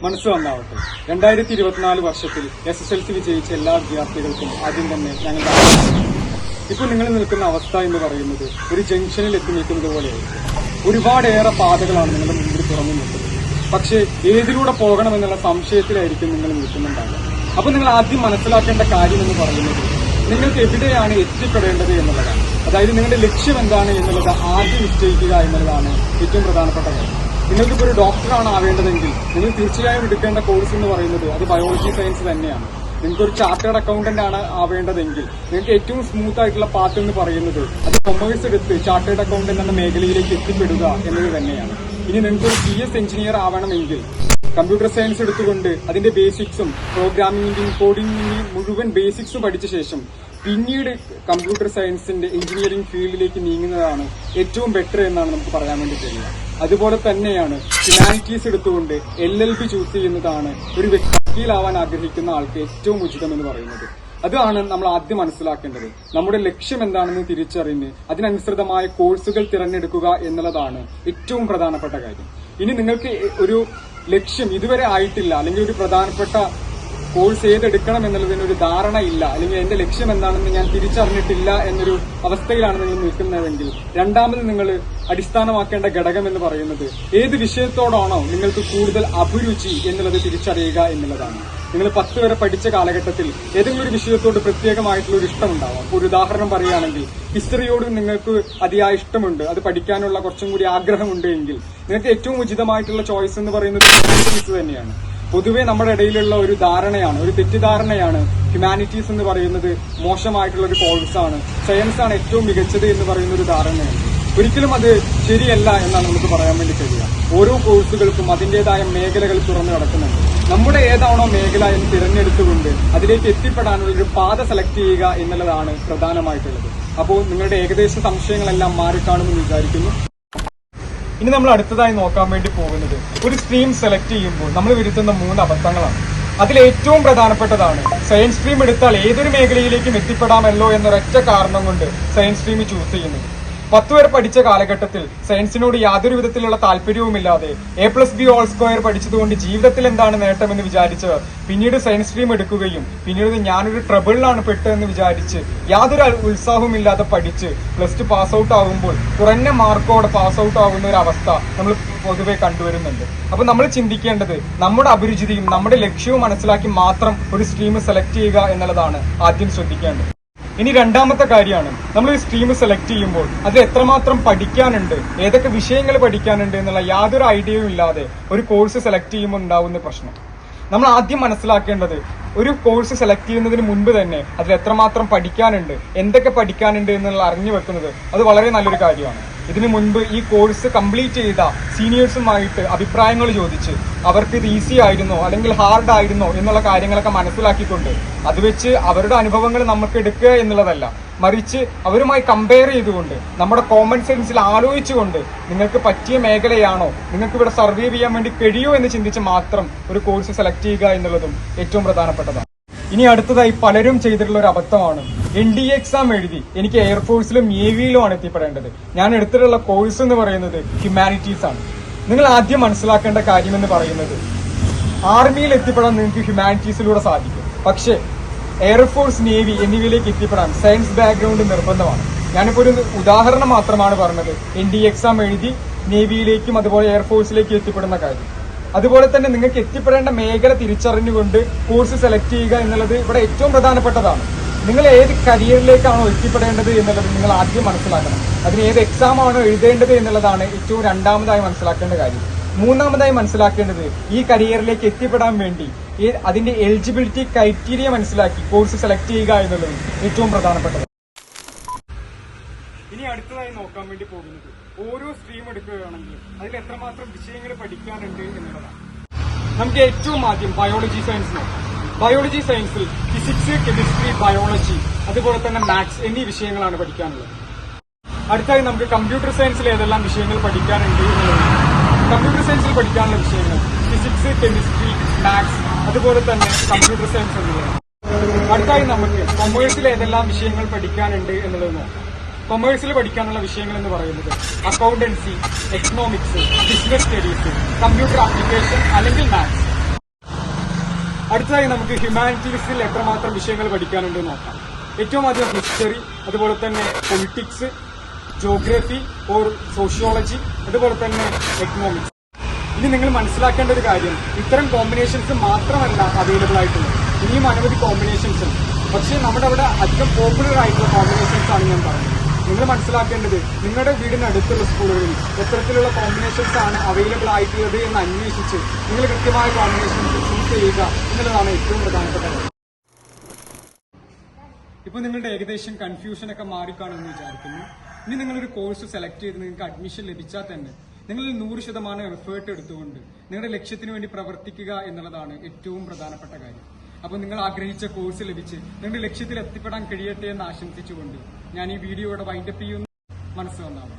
മനസ്സ് നന്നാവട്ടെ. 2024 വർഷത്തിൽ SSLC വിജയിച്ച എല്ലാ വിദ്യാർത്ഥികൾക്കും ആദ്യം തന്നെ ഞങ്ങളുടെ ഇപ്പോൾ നിങ്ങൾ നിൽക്കുന്ന അവസ്ഥ എന്ന് പറയുന്നത് ഒരു ജംഗ്ഷനിൽ എത്തി നിൽക്കുന്നത് പോലെയായിരിക്കും. ഒരുപാടേറെ പാതകളാണ് നിങ്ങളുടെ മുമ്പിൽ തുറന്നു നിൽക്കുന്നത്. പക്ഷേ ഏതിലൂടെ പോകണമെന്നുള്ള സംശയത്തിലായിരിക്കും നിങ്ങൾ നിൽക്കുന്നുണ്ടാവുക. അപ്പോൾ നിങ്ങൾ ആദ്യം മനസ്സിലാക്കേണ്ട കാര്യം എന്ന് പറയുന്നത് നിങ്ങൾക്ക് എവിടെയാണ് എത്തിപ്പെടേണ്ടത് എന്നുള്ളതാണ്. അതായത് നിങ്ങളുടെ ലക്ഷ്യം എന്താണ് എന്നുള്ളത് ആദ്യം നിശ്ചയിക്കുക എന്നുള്ളതാണ് ഏറ്റവും പ്രധാനപ്പെട്ട കാര്യം. നിങ്ങൾക്കിപ്പോൾ ഒരു ഡോക്ടറാണ് ആവേണ്ടതെങ്കിൽ നിങ്ങൾ തീർച്ചയായും എടുക്കേണ്ട കോഴ്സ് എന്ന് പറയുന്നത് അത് ബയോളജി സയൻസ് തന്നെയാണ്. നിങ്ങൾക്കൊരു ചാർട്ടേഡ് അക്കൗണ്ടന്റ് ആണ് ആവേണ്ടതെങ്കിൽ നിങ്ങൾക്ക് ഏറ്റവും സ്മൂത്ത് ആയിട്ടുള്ള പാത്ത് എന്ന് പറയുന്നത് അത് കൊമേഴ്സ് എടുത്ത് ചാർട്ടേഡ് അക്കൗണ്ടന്റ് എന്ന മേഖലയിലേക്ക് എത്തിപ്പെടുക എന്നത് തന്നെയാണ്. ഇനി നിങ്ങൾക്കൊരു CS എഞ്ചിനീയർ ആവണമെങ്കിൽ കമ്പ്യൂട്ടർ സയൻസ് എടുത്തുകൊണ്ട് അതിന്റെ ബേസിക്സും പ്രോഗ്രാമിംഗിന്റെയും കോഡിംഗിന്റെയും മുഴുവൻ ബേസിക്സും പഠിച്ച ശേഷം പിന്നീട് കമ്പ്യൂട്ടർ സയൻസിന്റെ എഞ്ചിനീയറിംഗ് ഫീൽഡിലേക്ക് നീങ്ങുന്നതാണ് ഏറ്റവും ബെറ്റർ എന്നാണ് നമുക്ക് പറയാൻ വേണ്ടി കഴിയുക. അതുപോലെ തന്നെയാണ് ഹ്യൂമാനിറ്റീസ് എടുത്തുകൊണ്ട് LLB ചൂസ് ചെയ്യുന്നതാണ് ഒരു വക്കീലാവാൻ ആഗ്രഹിക്കുന്ന ആൾക്ക് ഏറ്റവും ഉചിതം എന്ന് പറയുന്നത്. അതാണ് നമ്മൾ ആദ്യം മനസ്സിലാക്കേണ്ടത്. നമ്മുടെ ലക്ഷ്യം എന്താണെന്ന് തിരിച്ചറിഞ്ഞ് അതിനനുസൃതമായ കോഴ്സുകൾ തിരഞ്ഞെടുക്കുക എന്നുള്ളതാണ് ഏറ്റവും പ്രധാനപ്പെട്ട കാര്യം. ഇനി നിങ്ങൾക്ക് ഒരു ലക്ഷ്യം ഇതുവരെ ആയിട്ടില്ല, അല്ലെങ്കിൽ ഒരു പ്രധാനപ്പെട്ട കോഴ്സ് ഏതെടുക്കണം എന്നുള്ളതിനൊരു ധാരണ ഇല്ല, അല്ലെങ്കിൽ എന്റെ ലക്ഷ്യം എന്താണെന്ന് ഞാൻ തിരിച്ചറിഞ്ഞിട്ടില്ല എന്നൊരു അവസ്ഥയിലാണ് നിങ്ങൾ നിൽക്കുന്നതെങ്കിൽ രണ്ടാമത് നിങ്ങൾ അടിസ്ഥാനമാക്കേണ്ട ഘടകം എന്ന് പറയുന്നത് ഏത് വിഷയത്തോടാണോ നിങ്ങൾക്ക് കൂടുതൽ അഭിരുചി എന്നുള്ളത് തിരിച്ചറിയുക എന്നുള്ളതാണ്. നിങ്ങൾ 10 വരെ പഠിച്ച കാലഘട്ടത്തിൽ ഏതെങ്കിലും ഒരു വിഷയത്തോട് പ്രത്യേകമായിട്ടുള്ള ഒരു ഇഷ്ടമുണ്ടാവും. അപ്പോൾ ഒരു ഉദാഹരണം പറയുകയാണെങ്കിൽ ഹിസ്റ്ററിയോട് നിങ്ങൾക്ക് അതിയായ ഇഷ്ടമുണ്ട്, അത് പഠിക്കാനുള്ള കുറച്ചും കൂടി ആഗ്രഹമുണ്ട് എങ്കിൽ നിങ്ങൾക്ക് ഏറ്റവും ഉചിതമായിട്ടുള്ള ചോയ്സ് എന്ന് പറയുന്നത് ഹ്യൂമാനിറ്റീസ് തന്നെയാണ്. പൊതുവെ നമ്മുടെ ഇടയിലുള്ള ഒരു ധാരണയാണ്, ഒരു തെറ്റിദ്ധാരണയാണ് ഹ്യൂമാനിറ്റീസ് എന്ന് പറയുന്നത് മോശമായിട്ടുള്ള ഒരു കോഴ്സാണ്, സയൻസ് ആണ് ഏറ്റവും മികച്ചത് എന്ന് പറയുന്ന ഒരു ധാരണയാണ്. ഒരിക്കലും അത് ശരിയല്ല എന്നാണ് നമുക്ക് പറയാൻ വേണ്ടി കഴിയുക. ഓരോ കോഴ്സുകൾക്കും അതിന്റേതായ മേഖലകൾ തുറന്നു കിടക്കുന്നുണ്ട്. നമ്മുടെ ഏതാണോ മേഖല എന്ന് തിരഞ്ഞെടുത്തുകൊണ്ട് അതിലേക്ക് എത്തിപ്പെടാനുള്ള ഒരു പാത സെലക്ട് ചെയ്യുക എന്നുള്ളതാണ് പ്രധാനമായിട്ടുള്ളത്. അപ്പോൾ നിങ്ങളുടെ ഏകദേശ സംശയങ്ങളെല്ലാം മാറിക്കാണുമെന്ന് വിചാരിക്കുന്നു. ഇനി നമ്മൾ അടുത്തതായി നോക്കാൻ വേണ്ടി പോകുന്നത് ഒരു സ്ട്രീം സെലക്ട് ചെയ്യുമ്പോൾ നമ്മൾ വരുത്തുന്ന 3 അബദ്ധങ്ങളാണ്. അതിൽ ഏറ്റവും പ്രധാനപ്പെട്ടതാണ് സയൻസ് സ്ട്രീം എടുത്താൽ ഏതൊരു മേഖലയിലേക്കും എത്തിപ്പെടാമല്ലോ എന്നൊരൊറ്റ കാരണം കൊണ്ട് സയൻസ് സ്ട്രീം ചൂസ് ചെയ്യുന്നത്. 10 വരെ പഠിച്ച കാലഘട്ടത്തിൽ സയൻസിനോട് യാതൊരു വിധത്തിലുള്ള താല്പര്യവുമില്ലാതെ A+B² പഠിച്ചതുകൊണ്ട് ജീവിതത്തിൽ എന്താണ് നേട്ടമെന്ന് വിചാരിച്ചവർ പിന്നീട് സയൻസ് സ്ട്രീം എടുക്കുകയും പിന്നീട് ഞാനൊരു ട്രബിളിലാണ് പെട്ടതെന്ന് വിചാരിച്ച് യാതൊരു ഉത്സാഹവുമില്ലാതെ പഠിച്ച് +2 പാസ് ഔട്ട് ആകുമ്പോൾ കുറഞ്ഞ മാർക്കോടെ പാസ് ഔട്ട് ആകുന്ന ഒരു അവസ്ഥ നമ്മൾ പൊതുവെ കണ്ടുവരുന്നുണ്ട്. അപ്പൊ നമ്മൾ ചിന്തിക്കേണ്ടത് നമ്മുടെ അഭിരുചിയും നമ്മുടെ ലക്ഷ്യവും മനസ്സിലാക്കി മാത്രം ഒരു സ്ട്രീം സെലക്ട് ചെയ്യുക എന്നുള്ളതാണ് ആദ്യം ശ്രദ്ധിക്കേണ്ടത്. ഇനി രണ്ടാമത്തെ കാര്യമാണ്, നമ്മൾ ഒരു സ്ട്രീം സെലക്ട് ചെയ്യുമ്പോൾ അതിൽ എത്രമാത്രം പഠിക്കാനുണ്ട്, ഏതൊക്കെ വിഷയങ്ങൾ പഠിക്കാനുണ്ട് എന്നുള്ള യാതൊരു ഐഡിയയും ഇല്ലാതെ ഒരു കോഴ്സ് സെലക്ട് ചെയ്യുമ്പോൾ ഉണ്ടാവുന്ന പ്രശ്നം. നമ്മൾ ആദ്യം മനസ്സിലാക്കേണ്ടത് ഒരു കോഴ്സ് സെലക്ട് ചെയ്യുന്നതിന് മുൻപ് തന്നെ അതിൽ എത്രമാത്രം പഠിക്കാനുണ്ട്, എന്തൊക്കെ പഠിക്കാനുണ്ട് എന്നുള്ള അറിഞ്ഞു വെക്കുന്നത് അത് വളരെ നല്ലൊരു കാര്യമാണ്. ഇതിനു മുൻപ് ഈ കോഴ്സ് കംപ്ലീറ്റ് ചെയ്ത സീനിയേഴ്സുമായിട്ട് അഭിപ്രായങ്ങൾ ചോദിച്ച് അവർക്ക് ഇത് ഈസി ആയിരുന്നോ അല്ലെങ്കിൽ ഹാർഡ് ആയിരുന്നോ എന്നുള്ള കാര്യങ്ങളൊക്കെ മനസ്സിലാക്കിക്കൊണ്ട് അത് വെച്ച് അവരുടെ അനുഭവങ്ങൾ നമുക്ക് എടുക്കുക എന്നുള്ളതല്ല, മറിച്ച് അവരുമായി കമ്പയർ ചെയ്തുകൊണ്ട് നമ്മുടെ കോമൺ സെൻസിൽ ആലോചിച്ചുകൊണ്ട് നിങ്ങൾക്ക് പറ്റിയ മേഖലയാണോ, നിങ്ങൾക്ക് ഇവിടെ സർവൈവ് ചെയ്യാൻ വേണ്ടി കഴിയുമോ എന്ന് ചിന്തിച്ച് മാത്രം ഒരു കോഴ്സ് സെലക്ട് ചെയ്യുക എന്നുള്ളതും ഏറ്റവും പ്രധാനപ്പെട്ടതാണ്. ഇനി അടുത്തതായി പലരും ചെയ്തിട്ടുള്ള ഒരു അബദ്ധമാണ് NDA എക്സാം എഴുതി എനിക്ക് എയർഫോഴ്സിലും നേവിയിലുമാണ് എത്തിപ്പെടേണ്ടത്, ഞാൻ എടുത്തിട്ടുള്ള കോഴ്സ് എന്ന് പറയുന്നത് ഹ്യൂമാനിറ്റീസ് ആണ്. നിങ്ങൾ ആദ്യം മനസ്സിലാക്കേണ്ട കാര്യം എന്ന് പറയുന്നത് ആർമിയിൽ എത്തിപ്പെടാൻ നിങ്ങൾക്ക് ഹ്യൂമാനിറ്റീസിലൂടെ സാധിക്കും, പക്ഷേ എയർഫോഴ്സ്, നേവി എന്നിവയിലേക്ക് എത്തിപ്പെടാൻ സയൻസ് ബാക്ക്ഗ്രൗണ്ട് നിർബന്ധമാണ്. ഞാനിപ്പോൾ ഒരു ഉദാഹരണം മാത്രമാണ് പറഞ്ഞത്. NDA എക്സാം എഴുതി നേവിയിലേക്കും അതുപോലെ എയർഫോഴ്സിലേക്കും എത്തിപ്പെടുന്ന കാര്യം. അതുപോലെ തന്നെ നിങ്ങൾക്ക് എത്തിപ്പെടേണ്ട മേഖല തിരിച്ചറിഞ്ഞുകൊണ്ട് കോഴ്സ് സെലക്ട് ചെയ്യുക എന്നുള്ളത് ഇവിടെ ഏറ്റവും പ്രധാനപ്പെട്ടതാണ്. നിങ്ങൾ ഏത് കരിയറിലേക്കാണോ എത്തിപ്പെടേണ്ടത് എന്നുള്ളത് നിങ്ങൾ ആദ്യം മനസ്സിലാക്കണം. അതിന് ഏത് എക്സാം ആണോ എഴുതേണ്ടത് എന്നുള്ളതാണ് ഏറ്റവും രണ്ടാമതായി മനസ്സിലാക്കേണ്ട കാര്യം. മൂന്നാമതായി മനസ്സിലാക്കേണ്ടത് ഈ കരിയറിലേക്ക് എത്തിപ്പെടാൻ വേണ്ടി അതിന്റെ എലിജിബിലിറ്റി ക്രൈറ്റീരിയ മനസ്സിലാക്കി കോഴ്സ് സെലക്ട് ചെയ്യുക എന്നുള്ളത് ഏറ്റവും പ്രധാനപ്പെട്ടത്. ഇനി അടുത്തതായി നോക്കാൻ വേണ്ടി പോകുന്നത് ഓരോ സ്ട്രീം എടുക്കുകയാണെങ്കിൽ അതിൽ എത്രമാത്രം വിഷയങ്ങൾ പഠിക്കാനുണ്ട് എന്നുള്ളതാണ്. നമുക്ക് ഏറ്റവും ആദ്യം ബയോളജി സയൻസ് നോക്കാം. ബയോളജി സയൻസിൽ ഫിസിക്സ്, കെമിസ്ട്രി, ബയോളജി അതുപോലെ തന്നെ മാത്സ് എന്നീ വിഷയങ്ങളാണ് പഠിക്കാനുള്ളത്. അടുത്തായി നമുക്ക് കമ്പ്യൂട്ടർ സയൻസിൽ ഏതെല്ലാം വിഷയങ്ങൾ പഠിക്കാനുണ്ട് എന്നുള്ളതാണ്. കമ്പ്യൂട്ടർ സയൻസിൽ പഠിക്കാനുള്ള വിഷയങ്ങൾ ഫിസിക്സ്, കെമിസ്ട്രി, മാത്സ് അതുപോലെ തന്നെ കമ്പ്യൂട്ടർ സയൻസ് എന്നുള്ളതാണ്. അടുത്തായി നമുക്ക് കൊമേഴ്സിൽ ഏതെല്ലാം വിഷയങ്ങൾ പഠിക്കാനുണ്ട് എന്നുള്ളത് നോക്കാം. കൊമേഴ്സിൽ പഠിക്കാനുള്ള വിഷയങ്ങൾ എന്ന് പറയുന്നത് accountancy, economics, business studies, computer application അല്ലെങ്കിൽ മാത്സ്. അടുത്തതായി നമുക്ക് ഹ്യൂമാനിറ്റീസിൽ എത്രമാത്രം വിഷയങ്ങൾ പഠിക്കാനുണ്ട് നോക്കാം. ഏറ്റവും ആദ്യം ഹിസ്റ്ററി, അതുപോലെ തന്നെ പൊളിറ്റിക്സ്, ജോഗ്രഫി ഓർ സോഷ്യോളജി, അതുപോലെ തന്നെ എക്കണോമിക്സ്. ഇനി നിങ്ങൾ മനസ്സിലാക്കേണ്ട ഒരു കാര്യം, ഇത്തരം കോമ്പിനേഷൻസ് മാത്രമല്ല അവൈലബിൾ ആയിട്ടുള്ളത്, ഇനിയും അനവധി കോമ്പിനേഷൻസ് ഉണ്ട്. പക്ഷേ നമ്മുടെ അവിടെ അധികം പോപ്പുലർ ആയിട്ടുള്ള കോമ്പിനേഷൻസ് ആണ് ഞാൻ പറയുന്നത്. നിങ്ങൾ മനസ്സിലാക്കേണ്ടത് നിങ്ങളുടെ വീടിനടുത്തുള്ള സ്കൂളുകളിൽ എത്തരത്തിലുള്ള കോമ്പിനേഷൻസ് ആണ് അവൈലബിൾ ആയിട്ടുള്ളത് എന്ന് അന്വേഷിച്ച് നിങ്ങൾ കൃത്യമായ കോമ്പിനേഷൻസ് ചൂസ് ചെയ്യുക എന്നുള്ളതാണ് ഏറ്റവും പ്രധാനപ്പെട്ട കാര്യം. ഇപ്പൊ നിങ്ങളുടെ ഏകദേശം കൺഫ്യൂഷനൊക്കെ മാറിക്കാണെന്ന് വിചാരിക്കുന്നു. ഇനി നിങ്ങളൊരു കോഴ്സ് സെലക്ട് ചെയ്ത് നിങ്ങൾക്ക് അഡ്മിഷൻ ലഭിച്ചാൽ തന്നെ നിങ്ങൾ 100% എഫേർട്ട് എടുത്തുകൊണ്ട് നിങ്ങളുടെ ലക്ഷ്യത്തിന് വേണ്ടി പ്രവർത്തിക്കുക എന്നുള്ളതാണ് ഏറ്റവും പ്രധാനപ്പെട്ട കാര്യം. അപ്പോൾ നിങ്ങൾ ആഗ്രഹിച്ച കോഴ്സ് ലഭിച്ച് നിങ്ങളുടെ ലക്ഷ്യത്തിൽ എത്തിപ്പെടാൻ കഴിയട്ടെ എന്ന് ആശംസിച്ചുകൊണ്ട് ഞാൻ ഈ വീഡിയോയുടെ വൈൻഡപ്പ് ചെയ്യുന്നു. മനസ്സ് വന്നാൽ